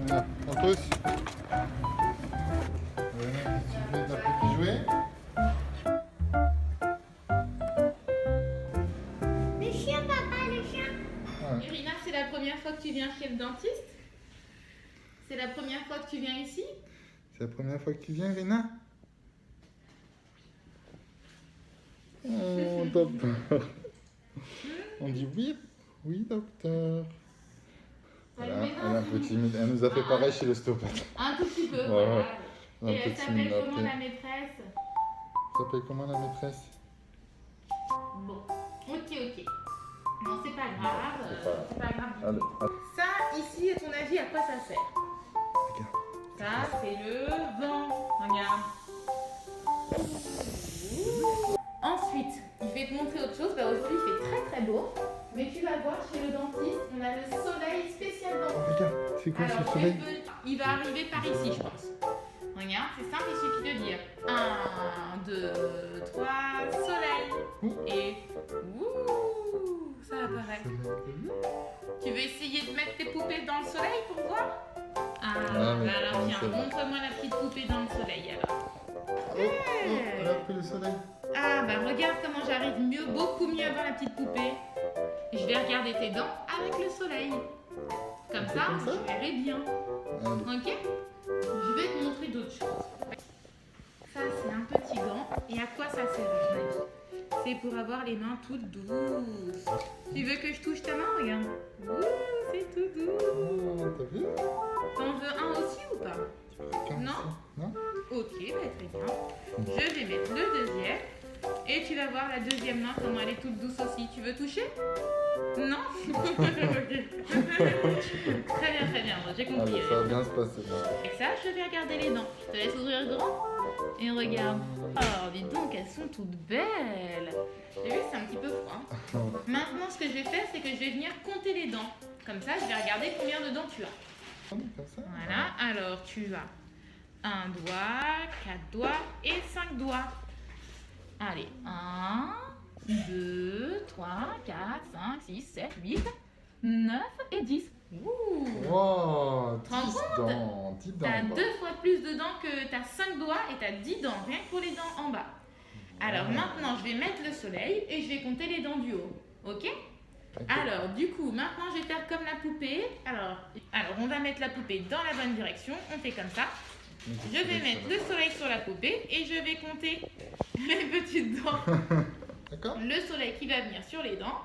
Voilà, on tous. Tu fais ta petite jouet. Le chien, papa, le chien. Ouais. Irina, c'est la première fois que tu viens chez le dentiste? C'est la première fois que tu viens ici? C'est la première fois que tu viens, Rina? Oh, docteur. On dit oui, oui, docteur. Elle est un peu timide. Elle nous a fait pareil chez l'ostéopathe. Un tout petit peu, Ouais, voilà. ouais. Un Et peu elle s'appelle timide, comment ok. la maîtresse? Ça s'appelle comment la maîtresse? Bon, ok. Non, c'est pas grave. C'est pas grave. Allez, allez. Ça, ici, à ton avis, à quoi ça sert? Regarde. Ça, c'est le vent. Regarde. Ensuite, je vais te montrer autre chose. Bah, aujourd'hui, il fait très beau. Mais tu vas voir, chez le dentiste, on a le soleil spécial Oh, dentiste. regarde, c'est quoi Alors, ce soleil? il va arriver par ici, je pense. Regarde, c'est simple, il suffit de dire 1, 2, 3, soleil. Et ouh, ça apparaît. Tu veux essayer de mettre tes poupées dans le soleil pour voir? Ah, mais bah alors comment viens, ça va? montre-moi la petite poupée dans le soleil alors. Oh, elle a pris le soleil. Ah, bah regarde comment j'arrive mieux, beaucoup mieux à voir la petite poupée. Je vais regarder tes dents avec le soleil. Comme On fait ça, comme ça je verrai bien. Allez. Ok? Je vais te montrer d'autres choses. Ça, c'est un petit gant. Et à quoi ça sert, à ton avis? C'est pour avoir les mains toutes douces. Tu veux que je touche ta main? Regarde. Ouh, c'est tout doux. Oh, t'as vu? T'en veux un aussi ou pas? Comme Non? ça. Non? Ok, bah très bien. Je vais mettre le deuxième. Et tu vas voir la deuxième main, comment elle est toute douce aussi. Tu veux toucher? Non? Ok. Très bien, moi, j'ai compris. Allez, ça va bien se passer. Avec ça, je vais regarder les dents. Je te laisse ouvrir grand et regarde. Oh, dis donc, elles sont toutes belles. J'ai vu, c'est un petit peu froid. Maintenant, ce que je vais faire, c'est que je vais venir compter les dents. Comme ça, je vais regarder combien de dents tu as. Comme ça? Voilà, alors tu as un doigt, 4 doigts et 5 doigts. Allez, 1, 2, 3, 4, 5, 6, 7, 8, 9 et 10. Ouh! Wow, Te rends 10 dents, 10 dents. T'as bah. 2 fois plus de dents que t'as 5 doigts et t'as 10 dents, rien que pour les dents en bas. Alors maintenant, je vais mettre le soleil et je vais compter les dents du haut. Ok? Alors, du coup, maintenant, je vais faire comme la poupée. Alors, on va mettre la poupée dans la bonne direction. On fait comme ça. Je vais mettre le soleil sur la poupée et je vais compter les petites dents. D'accord? Le soleil qui va venir sur les dents.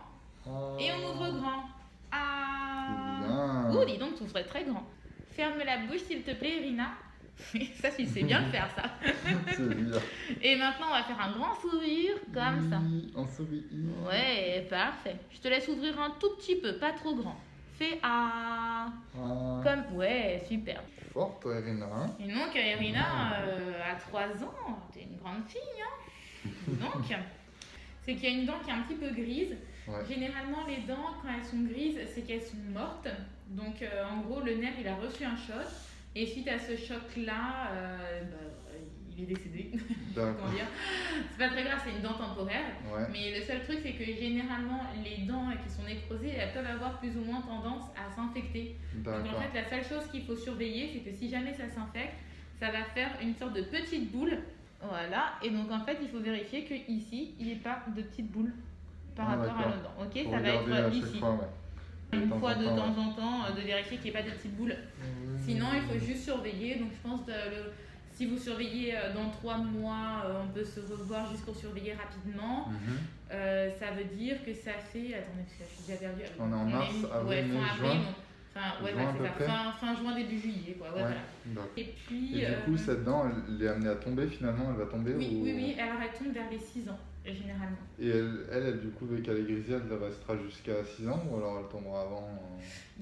Et on ouvre grand. Ah! Bien. Oh, dis donc, tu ouvrais très grand. Ferme la bouche, s'il te plaît, Irina. Ça, tu sais bien le faire, ça. C'est bien. Et maintenant, on va faire un grand sourire, comme ça. On sourit. Ouais, parfait. Je te laisse ouvrir un tout petit peu, pas trop grand. Fais ah. Ah, Comme... Ouais, super. Fort, toi, Irina. Hein? Et donc, Irina, à 3 ans, t'es une grande fille, hein. Donc, c'est qu'il y a une dent qui est un petit peu grise. Ouais. Généralement, les dents, quand elles sont grises, c'est qu'elles sont mortes. Donc, en gros, le nerf, il a reçu un choc. Et suite à ce choc-là, il est décédé. D'accord. Comment dire? C'est pas très grave, c'est une dent temporaire. Ouais. Mais le seul truc, c'est que généralement, les dents qui sont nécrosées, elles peuvent avoir plus ou moins tendance à s'infecter. Donc, en D'accord. fait, la seule chose qu'il faut surveiller, c'est que si jamais ça s'infecte, ça va faire une sorte de petite boule. Voilà. Et donc, en fait, il faut vérifier qu'ici, il n'y ait pas de petite boule par Ah, rapport à d'accord. nos dents. Ok, Faut ça va regarder à être chaque ici. fois, ouais. Une fois de temps ouais. en temps, de vérifier qu'il n'y ait pas de petites boules. Sinon, il faut juste surveiller. Donc, je pense que si vous surveillez dans 3 mois, on peut se revoir juste pour surveiller rapidement. Ça veut dire que ça fait. Attendez, parce que je suis déjà perdue. On est en mars, avril, ouais, mai, fin avril. juin. Donc, enfin, ouais, Juin, voilà, à c'est peu ça. Fin juin, début juillet. Quoi. Ouais, voilà. D'accord. Et puis. Et du coup, cette dent, elle est amenée à tomber finalement, elle va tomber oui, ou... oui. Alors, elle tombe vers les 6 ans, généralement. Et elle, du coup, vu qu'elle est grisée, elle restera jusqu'à 6 ans ou alors elle tombera avant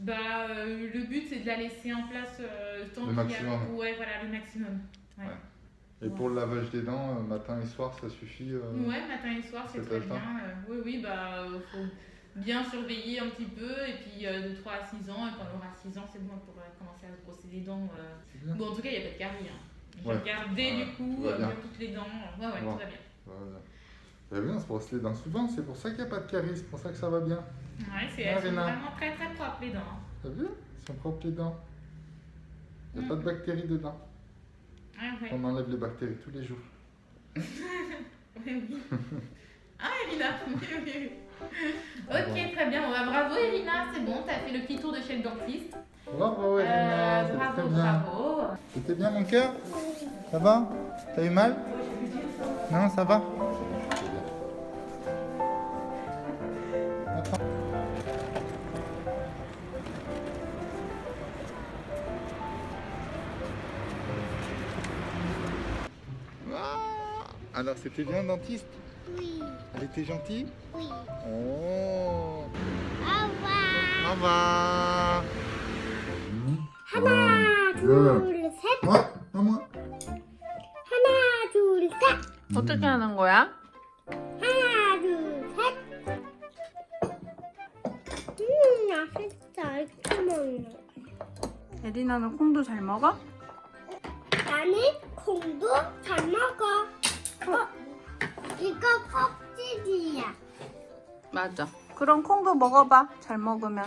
Le but, c'est de la laisser en place tant Le qu'il y a. maximum. Ouais, voilà, le maximum. Ouais. Ouais. Et pour le lavage des dents, matin et soir, ça suffit Ouais, matin et soir, c'est cet très âge-là. bien. Oui, bien surveiller un petit peu, et puis de 3 à 6 ans, et quand on aura 6 ans, c'est bon, on pourra commencer à se brosser les dents. C'est bien. Bon, en tout cas, il n'y a pas de carie. Hein. Je Ouais. vais regarder du coup, tout va bien. bien toutes les dents. Ouais, Ouais. tout va bien. Très bien, on se brosse les dents souvent, c'est pour ça qu'il n'y a pas de caries, c'est pour ça que ça va bien. Ouais, Ah, elles sont Rina. vraiment très très propres les dents. T'as vu? Ils sont propres les dents. Il n'y a pas de bactéries dedans. Ouais. On enlève les bactéries tous les jours. Oui. Ah, Irina. Ok, très bien. Bah, bravo, Irina. C'est bon, t'as fait le petit tour de chez le dentiste. Bravo, Elena, c'était Bravo, très bien. bravo. C'était bien, mon cœur? Ça va? T'as eu mal? Non, ça va? Attends. Ah, alors, c'était bien, dentiste? Oui, Elle était gentille? oui. Oh! Au revoir. Au revoir! 하나, 둘, 셋. Ouais, à moi. 하나, 둘, 셋. 어떻게 하는 거야? 하나, 둘, 셋. 맛있어. 이렇게 먹는 거. 에리나는 콩도 잘 먹어? 나는 콩도 잘 먹어. 이거 껍질이야. 맞아. 그럼 콩도 먹어봐. 잘 먹으면.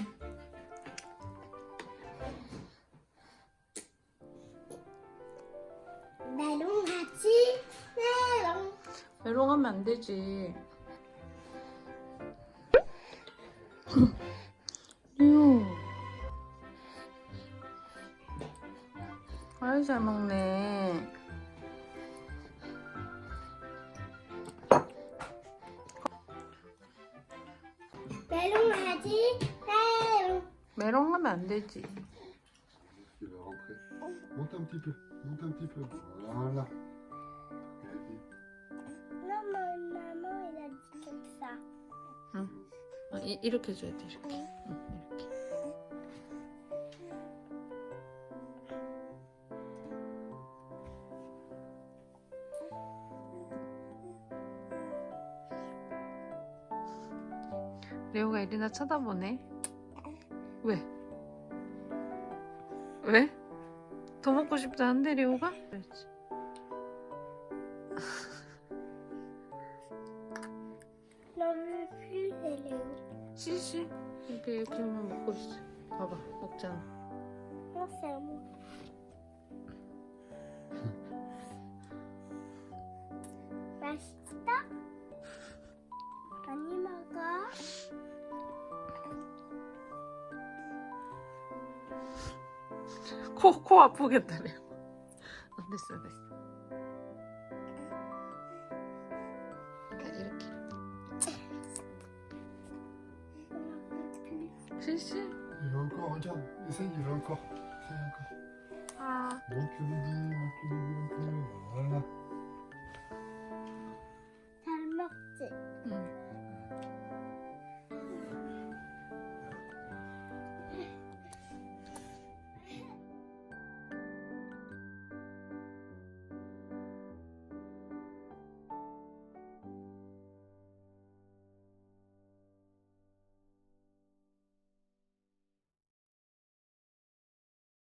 메롱하지? 메롱. 메롱하면 안 되지. 유. 아유 잘 먹네. 메롱하지? 메롱. 메롱하면 안 되지. Tu vas rentrer. Monte un petit peu. Monte un petit peu. Voilà. 너무 이렇게 겠어. 이렇게 줘야 돼. 이렇게. 이렇게. 레오가 에리나 쳐다보네. 왜? 왜? 더 먹고 싶다는데 레오가? 그렇지. 너무 필요해요. 씨씨 이렇게만 먹고 있어. 봐봐 먹잖아. 먹어요. 맛있다? 많이 먹어. 코 아프겠다 레오. 됐어. 이렇게. 씨씨. Il va encore, regarde. Essaye, il va encore. Essaye encore. 아, Monte le bébé, un peu. Voilà.